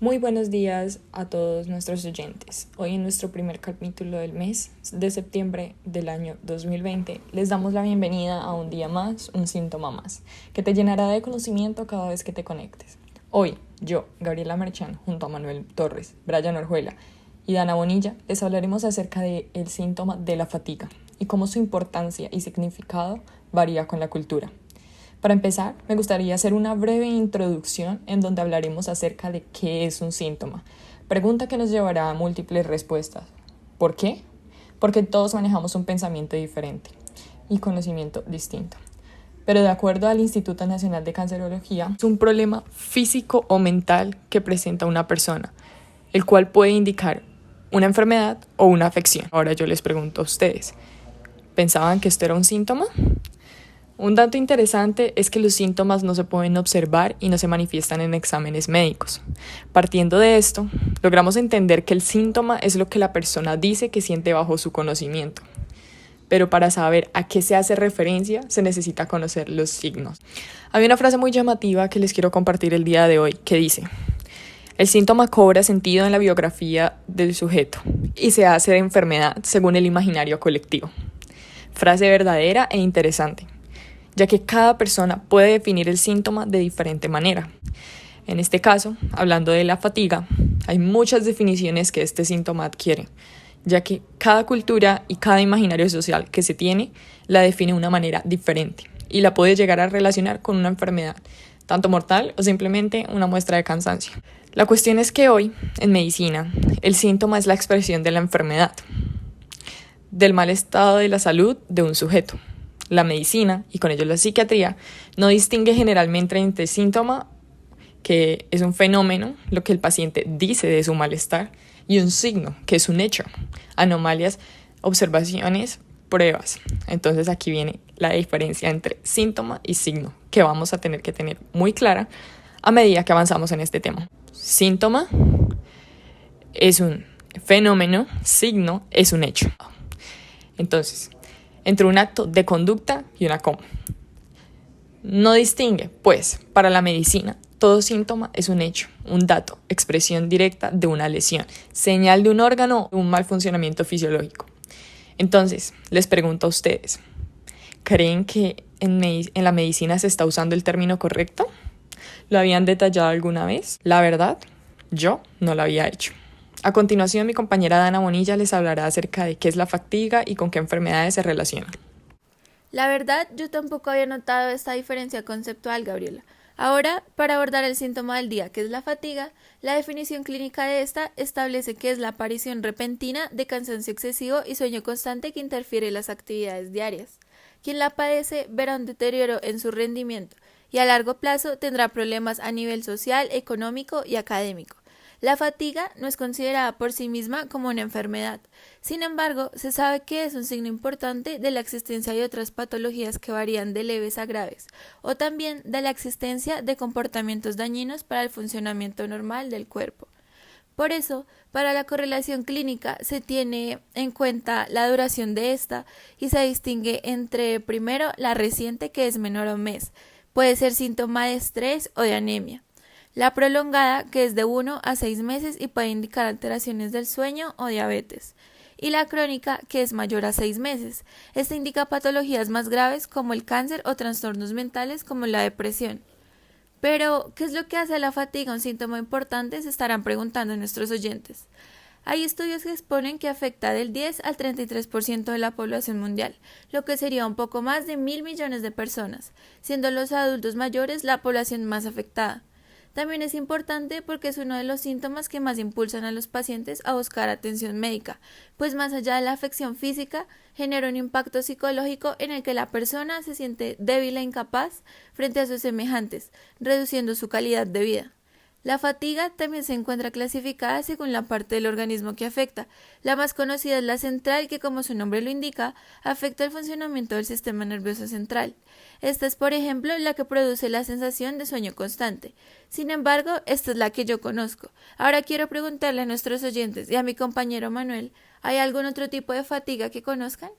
Muy buenos días a todos nuestros oyentes. Hoy en nuestro primer capítulo del mes de septiembre del año 2020 les damos la bienvenida a un día más, un síntoma más, que te llenará de conocimiento cada vez que te conectes. Hoy, yo, Gabriela Merchan, junto a Manuel Torres, Brian Orjuela y Dana Bonilla, les hablaremos acerca del síntoma de la fatiga y cómo su importancia y significado varía con la cultura. Para empezar, me gustaría hacer una breve introducción en donde hablaremos acerca de qué es un síntoma. Pregunta que nos llevará a múltiples respuestas. ¿Por qué? Porque todos manejamos un pensamiento diferente y conocimiento distinto. Pero de acuerdo al Instituto Nacional de Cancerología, es un problema físico o mental que presenta una persona, el cual puede indicar una enfermedad o una afección. Ahora yo les pregunto a ustedes, ¿pensaban que esto era un síntoma? Un dato interesante es que los síntomas no se pueden observar y no se manifiestan en exámenes médicos. Partiendo de esto, logramos entender que el síntoma es lo que la persona dice que siente bajo su conocimiento. Pero para saber a qué se hace referencia, se necesita conocer los signos. Hay una frase muy llamativa que les quiero compartir el día de hoy que dice: el síntoma cobra sentido en la biografía del sujeto y se hace de enfermedad según el imaginario colectivo. Frase verdadera e interesante, ya que cada persona puede definir el síntoma de diferente manera. En este caso, hablando de la fatiga, hay muchas definiciones que este síntoma adquiere, ya que cada cultura y cada imaginario social que se tiene la define de una manera diferente y la puede llegar a relacionar con una enfermedad, tanto mortal o simplemente una muestra de cansancio. La cuestión es que hoy, en medicina, el síntoma es la expresión de la enfermedad, del mal estado de la salud de un sujeto. La medicina, y con ello la psiquiatría, no distingue generalmente entre síntoma, que es un fenómeno, lo que el paciente dice de su malestar, y un signo, que es un hecho, anomalias, observaciones, pruebas. Entonces aquí viene la diferencia entre síntoma y signo, que vamos a tener que tener muy clara a medida que avanzamos en este tema. Síntoma es un fenómeno, signo es un hecho. Entonces, entre un acto de conducta y una coma. No distingue, pues, para la medicina, todo síntoma es un hecho, un dato, expresión directa de una lesión, señal de un órgano o un mal funcionamiento fisiológico. Entonces, les pregunto a ustedes, ¿creen que en la medicina se está usando el término correcto? ¿Lo habían detallado alguna vez? La verdad, yo no lo había hecho. A continuación, mi compañera Dana Bonilla les hablará acerca de qué es la fatiga y con qué enfermedades se relaciona. La verdad, yo tampoco había notado esta diferencia conceptual, Gabriela. Ahora, para abordar el síntoma del día, que es la fatiga, la definición clínica de esta establece que es la aparición repentina de cansancio excesivo y sueño constante que interfiere en las actividades diarias. Quien la padece verá un deterioro en su rendimiento y a largo plazo tendrá problemas a nivel social, económico y académico. La fatiga no es considerada por sí misma como una enfermedad. Sin embargo, se sabe que es un signo importante de la existencia de otras patologías que varían de leves a graves, o también de la existencia de comportamientos dañinos para el funcionamiento normal del cuerpo. Por eso, para la correlación clínica se tiene en cuenta la duración de esta y se distingue entre, primero, la reciente, que es menor a un mes. Puede ser síntoma de estrés o de anemia. La prolongada, que es de 1 a 6 meses y puede indicar alteraciones del sueño o diabetes. Y la crónica, que es mayor a 6 meses. Esta indica patologías más graves como el cáncer o trastornos mentales como la depresión. Pero, ¿qué es lo que hace a la fatiga un síntoma importante? Se estarán preguntando nuestros oyentes. Hay estudios que exponen que afecta del 10 al 33% de la población mundial, lo que sería un poco más de 1.000 millones de personas, siendo los adultos mayores la población más afectada. También es importante porque es uno de los síntomas que más impulsan a los pacientes a buscar atención médica, pues más allá de la afección física, genera un impacto psicológico en el que la persona se siente débil e incapaz frente a sus semejantes, reduciendo su calidad de vida. La fatiga también se encuentra clasificada según la parte del organismo que afecta. La más conocida es la central, que como su nombre lo indica, afecta el funcionamiento del sistema nervioso central. Esta es, por ejemplo, la que produce la sensación de sueño constante. Sin embargo, esta es la que yo conozco. Ahora quiero preguntarle a nuestros oyentes y a mi compañero Manuel, ¿hay algún otro tipo de fatiga que conozcan?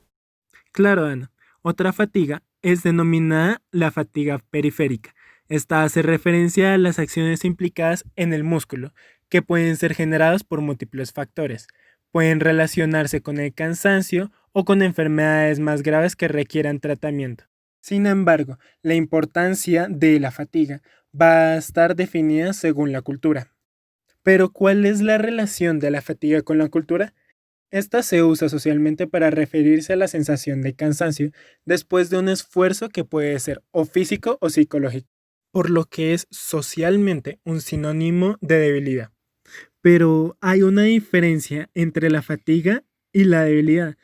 Claro, Ana. Otra fatiga es denominada la fatiga periférica. Esta hace referencia a las acciones implicadas en el músculo, que pueden ser generados por múltiples factores. Pueden relacionarse con el cansancio o con enfermedades más graves que requieran tratamiento. Sin embargo, la importancia de la fatiga va a estar definida según la cultura. Pero, ¿cuál es la relación de la fatiga con la cultura? Esta se usa socialmente para referirse a la sensación de cansancio después de un esfuerzo que puede ser o físico o psicológico, por lo que es socialmente un sinónimo de debilidad. Pero hay una diferencia entre la fatiga y la debilidad.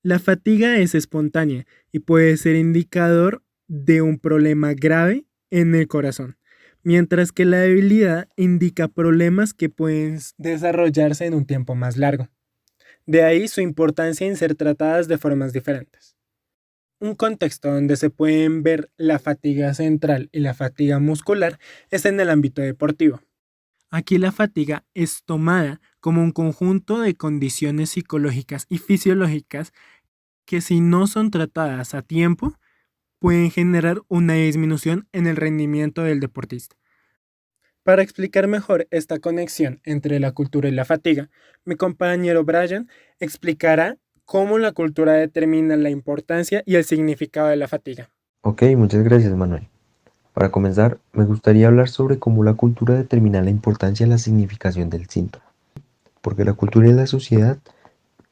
La fatiga es espontánea y puede ser indicador de un problema grave en el corazón, mientras que la debilidad indica problemas que pueden desarrollarse en un tiempo más largo. De ahí su importancia en ser tratadas de formas diferentes. Un contexto donde se pueden ver la fatiga central y la fatiga muscular es en el ámbito deportivo. Aquí la fatiga es tomada como un conjunto de condiciones psicológicas y fisiológicas que, si no son tratadas a tiempo, pueden generar una disminución en el rendimiento del deportista. Para explicar mejor esta conexión entre la cultura y la fatiga, mi compañero Brian explicará cómo la cultura determina la importancia y el significado de la fatiga. Ok, muchas gracias, Manuel. Para comenzar, me gustaría hablar sobre cómo la cultura determina la importancia y la significación del síntoma, porque la cultura y la sociedad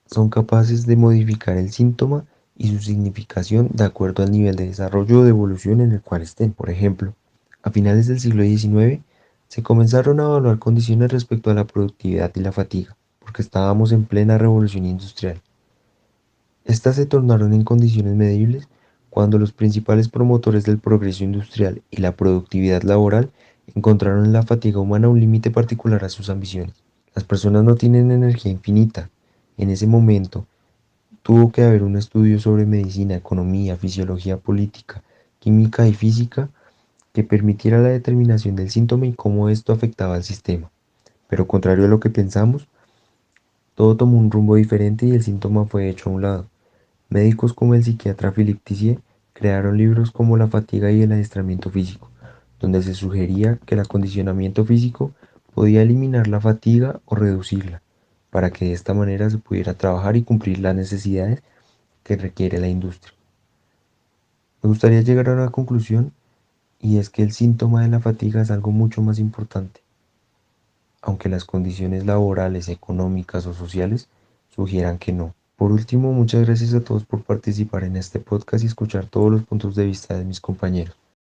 son capaces de modificar el síntoma y su significación de acuerdo al nivel de desarrollo o de evolución en el cual estén. Por ejemplo, a finales del siglo XIX se comenzaron a evaluar condiciones respecto a la productividad y la fatiga, porque estábamos en plena revolución industrial. Estas se tornaron en condiciones medibles cuando los principales promotores del progreso industrial y la productividad laboral encontraron en la fatiga humana un límite particular a sus ambiciones. Las personas no tienen energía infinita. En ese momento, tuvo que haber un estudio sobre medicina, economía, fisiología política, química y física que permitiera la determinación del síntoma y cómo esto afectaba al sistema. Pero contrario a lo que pensamos, todo tomó un rumbo diferente y el síntoma fue hecho a un lado. Médicos como el psiquiatra Philippe Tissier crearon libros como La fatiga y el adiestramiento físico, donde se sugería que el acondicionamiento físico podía eliminar la fatiga o reducirla, para que de esta manera se pudiera trabajar y cumplir las necesidades que requiere la industria. Me gustaría llegar a una conclusión, y es que el síntoma de la fatiga es algo mucho más importante, aunque las condiciones laborales, económicas o sociales sugieran que no. Por último, muchas gracias a todos por participar en este podcast y escuchar todos los puntos de vista de mis compañeros.